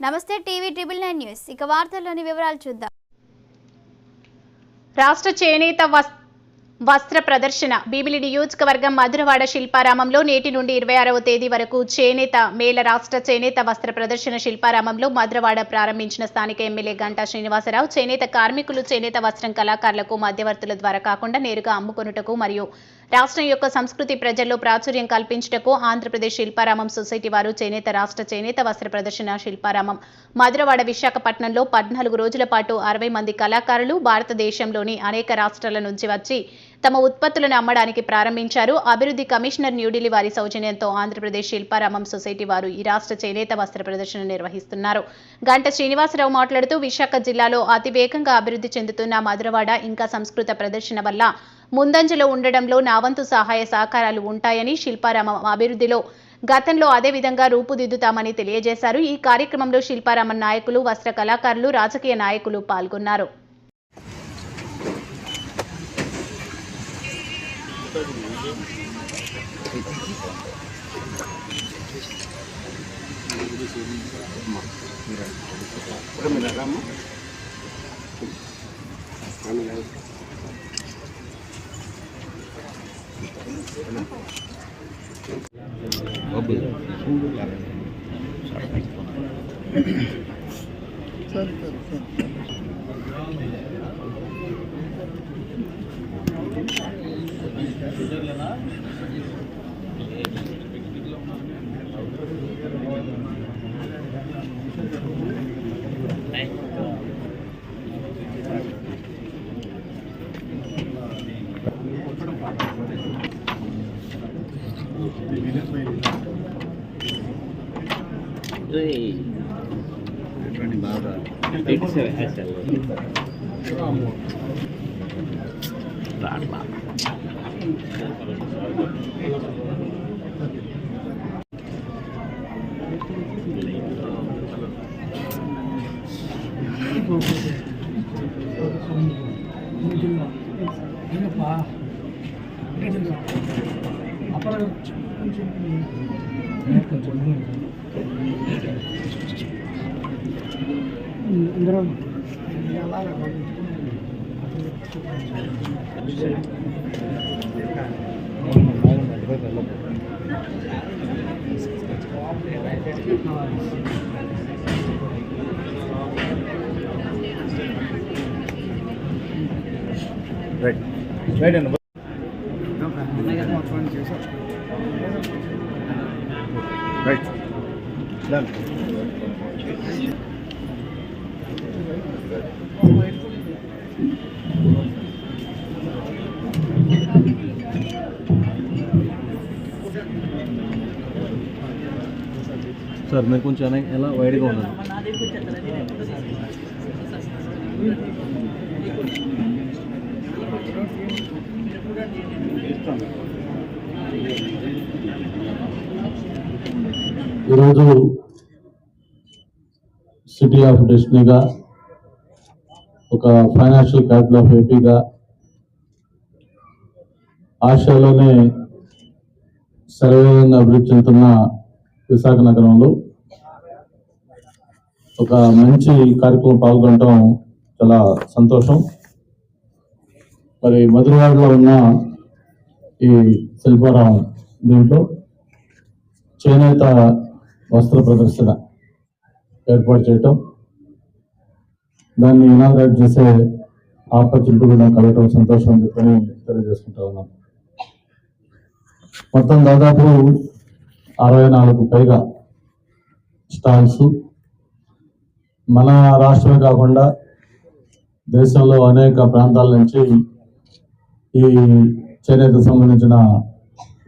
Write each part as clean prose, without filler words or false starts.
నమస్తే TV ట్రిబుల్9 news ఇక వార్తల్లోని వివరాలు చూద్దాం. రాష్ట్ర చేనేత వస్త్ర ప్రదర్శన భీమిలి నియోజకవర్గం మధురవాడ శిల్పారామంలో నేటి నుండి 26వ తేదీ వరకు చేనేత మేళ రాష్ట్ర చేనేత వస్త్ర ప్రదర్శన శిల్పారామంలో మధురవాడ ప్రారంభించిన స్థానిక ఎమ్మెల్యే గంటా శ్రీనివాసరావు చేనేత కార్మికులు చేనేత వస్త్రం కళాకారులకు మధ్యవర్తుల ద్వారా కాకుండా నేరుగా అమ్ముకొనుటకు మరియు రాష్ట్రం యొక్క సంస్కృతి ప్రజల్లో ప్రాచుర్యం కల్పించుటకు ఆంధ్రప్రదేశ్ శిల్పారామం సొసైటీ వారు చేనేత రాష్ట్ర చేనేత వస్త్ర ప్రదర్శన శిల్పారామం మధురవాడ విశాఖపట్నంలో 14 రోజుల పాటు 60 మంది కళాకారులు భారతదేశంలోని అనేక రాష్ట్రాల నుంచి వచ్చి తమ ఉత్పత్తులను అమ్మడానికి ప్రారంభించారు. అభివృద్ధి కమిషనర్ న్యూఢిల్లీ వారి సౌజన్యంతో ఆంధ్రప్రదేశ్ శిల్పారామం సొసైటీ వారు ఈ రాష్ట్ర చేనేత వస్త్ర ప్రదర్శన నిర్వహిస్తున్నారు. గంట శ్రీనివాసరావు మాట్లాడుతూ విశాఖ జిల్లాలో అతివేగంగా అభివృద్ధి చెందుతున్న మధురవాడ ఇంకా సంస్కృత ప్రదర్శన వల్ల ముందంజలో ఉండడంలో నా వంతు సహాయ సహకారాలు ఉంటాయని, శిల్పారామం అభివృద్ధిలో గతంలో అదే విధంగా రూపుదిద్దుతామని తెలియజేశారు. ఈ కార్యక్రమంలో శిల్పారామం నాయకులు, వస్త్ర కళాకారులు, రాజకీయ నాయకులు పాల్గొన్నారు. Right and right. Done. Sir మీరు కొంచెం ఎలా వైడ్గా ఉన్నది. ఈరోజు సిటీ ఆఫ్ డెస్టినీగా, ఒక ఫైనాన్షియల్ క్యాపిటల్ ఆఫ్ ఏపీగా, ఆసియాలోనే సర్వేగంగా అభివృద్ధి చెందుతున్న విశాఖ నగరంలో ఒక మంచి కార్యక్రమం పాల్గొనడం చాలా సంతోషం. మరి మధురవాడలో ఉన్న ఈ శిల్పారామం దీంట్లో చేనేత వస్త్ర ప్రదర్శన ఏర్పాటు చేయటం, దాన్ని ఇనాగ్రేట్ చేసే ఆపర్చునిటీ కూడా కలగటం సంతోషం అని చెప్పని తెలియజేసుకుంటా ఉన్నాం. మొత్తం దాదాపు 64 పైగా స్టాల్స్ మన రాష్ట్రమే కాకుండా దేశంలో అనేక ప్రాంతాల నుంచి ఈ చేనేత సంబంధించిన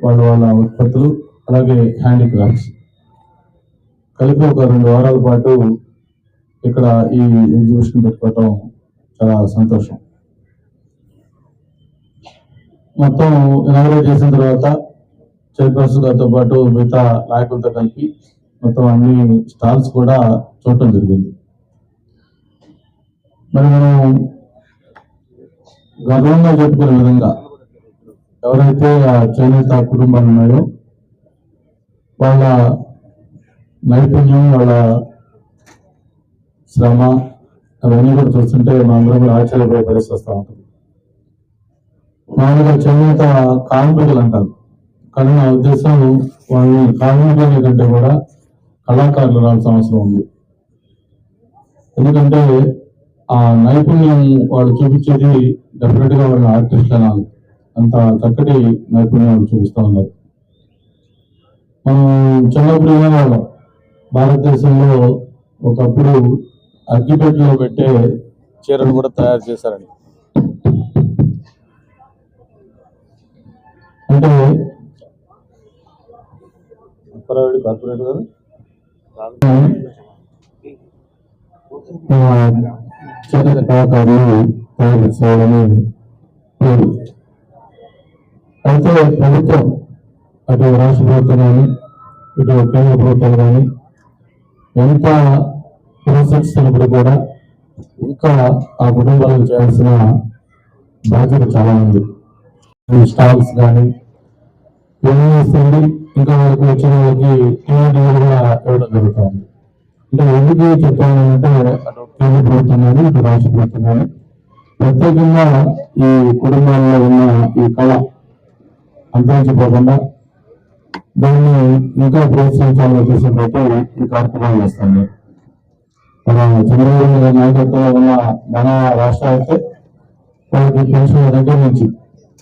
వాళ్ళ ఉత్పత్తులు, అలాగే హ్యాండీక్రాఫ్ట్స్ కలిపి ఒక 2 వారాల పాటు ఇక్కడ ఈ ఎగ్జిబిషన్ పెట్టుకోవటం చాలా సంతోషం. మొత్తం ఇనాగ్రేట్ చేసిన తర్వాత చైర్పర్సన్ గారితో పాటు మిగతా నాయకులతో కలిపి మొత్తం అన్ని స్టాల్స్ కూడా చూడటం జరిగింది. మరి మనం గర్వంగా చెప్పుకునే విధంగా ఎవరైతే ఆ చేనేత కుటుంబాలు ఉన్నాయో వాళ్ళ నైపుణ్యం, వాళ్ళ శ్రమ అవన్నీ కూడా చూస్తుంటే మా అందరం కూడా ఆశ్చర్యపోయే పరిస్థితి వస్తూ ఉంటుంది. మామూలుగా చేనేత కార్మికులు అంటారు, కానీ నా ఉద్దేశం వాళ్ళని కార్మికుల కంటే కూడా కళాకారులు రావాల్సిన అవసరం ఉంది. ఎందుకంటే ఆ నైపుణ్యం వాళ్ళు చూపించేది డెఫినెట్ గా వాళ్ళ ఆర్టిస్ట్ అనాలి, అంత చక్కటి నైపుణ్యం వాళ్ళు చూపిస్తూ ఉన్నారు. మనం చిన్నప్పుడు వినేవాళ్ళం భారతదేశంలో ఒకప్పుడు అగ్గిపెట్టెలో పెట్టే చీరలు కూడా తయారు చేశారని. అంటే కార్పొరేట్ గారు చేనేత కళాకారులు తయారు చేయాలని కోరు. అయితే ప్రభుత్వం అటు రాష్ట్ర ప్రభుత్వం కానీ ఇటు కేంద్ర ప్రభుత్వాలు కానీ ఎంత ప్రోత్సహిస్తున్నప్పుడు కూడా ఇంకా ఆ కుటుంబాలకు చేయాల్సిన బాధ్యత చాలా ఉంది. స్టాల్స్ కానీ ఏమీ ఇస్తుంది, ఇంకా వాళ్ళకి వచ్చిన వాళ్ళకి టీవీ కూడా ఇవ్వడం జరుగుతుంది. అంటే ఎందుకు చెప్పాలంటే అటు కేంద్ర ప్రభుత్వం కానీ ఇటు రాష్ట్ర ప్రభుత్వం కానీ ప్రత్యేకంగా ఈ కుటుంబాల్లో ఉన్న ఈ కళ అంతరించిపోకుండా దాన్ని ఇంకా ప్రోత్సహించాలని ఉద్దేశంతో ఈ కార్యక్రమాలు చేస్తుంది. మన చంద్రబాబు గారి నాయకత్వంలో ఉన్న మన రాష్ట్రం అయితే వాళ్ళకి పెన్షన్ దగ్గర నుంచి,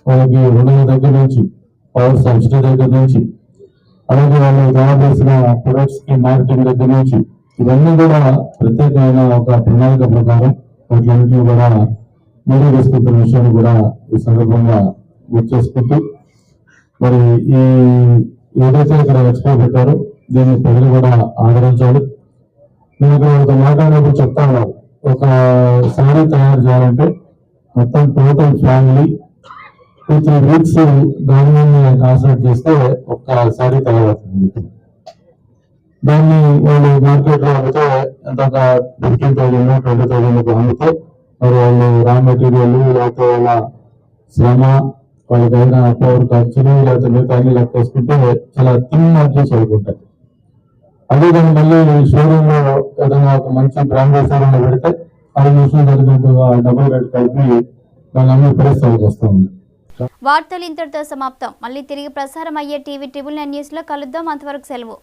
వాళ్ళకి రుణాల దగ్గర నుంచి, పవర్ సబ్సిడీ దగ్గర నుంచి, అలాగే వాళ్ళు తయారు చేసిన ప్రొడక్ట్స్ కి మార్కెటింగ్ దగ్గర నుంచి ఇవన్నీ కూడా ప్రత్యేకమైన ఒక ప్రణాళిక ప్రకారం వాటిలన్నింటినీ కూడా ముందుకు తీసుకుంటున్న విషయాన్ని కూడా ఈ సందర్భంగా గుర్తు చేసుకుంటూ, మరి ఈ ఏదైతే ఇక్కడ ఎక్స్పో పెట్టారో దీన్ని ప్రజలు కూడా ఆదరించాలి. నేను ఇక్కడ ఒక మాట్లాడినప్పుడు చెప్తా ఉన్నాను, ఒక శారీ తయారు చేయాలంటే మొత్తం టోటల్ ఫ్యామిలీ 2-3 వీక్స్ దాని మీద కాన్సన్ట్రేట్ చేస్తే ఒక్క శారీ తయారవుతుంది. దాన్ని వాళ్ళు మార్కెట్ లో అమ్మితే ఎంత 15,000 20,000 అమ్మితే మరి వాళ్ళు రా మెటీరియల్ లేకపోతే వాళ్ళ శ్రమ, వాళ్ళకైనా పవర్ ఖర్చులు లేకపోతే మిగతా అన్ని లెక్క వేసుకుంటే చాలా థిన్ మార్జిన్స్ అవుతుంటాయి. అదే దాన్ని మళ్ళీ షోరూమ్ లో ఏదైనా ఒక మంచి బ్రాండెడ్ షోరూమ్ లో పెడితే 5 నిమిషాలు జరిగినట్టుగా డబుల్ రేట్ కలిపి దాన్ని అమ్మే పరిస్థితికి వస్తుంది. వార్తలు ఇంతటితో సమాప్తం. మళ్ళీ తిరిగి ప్రసారం అయ్యే టీవీ 999 న్యూస్ లో కలుద్దాం. అంతవరకు సెలవు.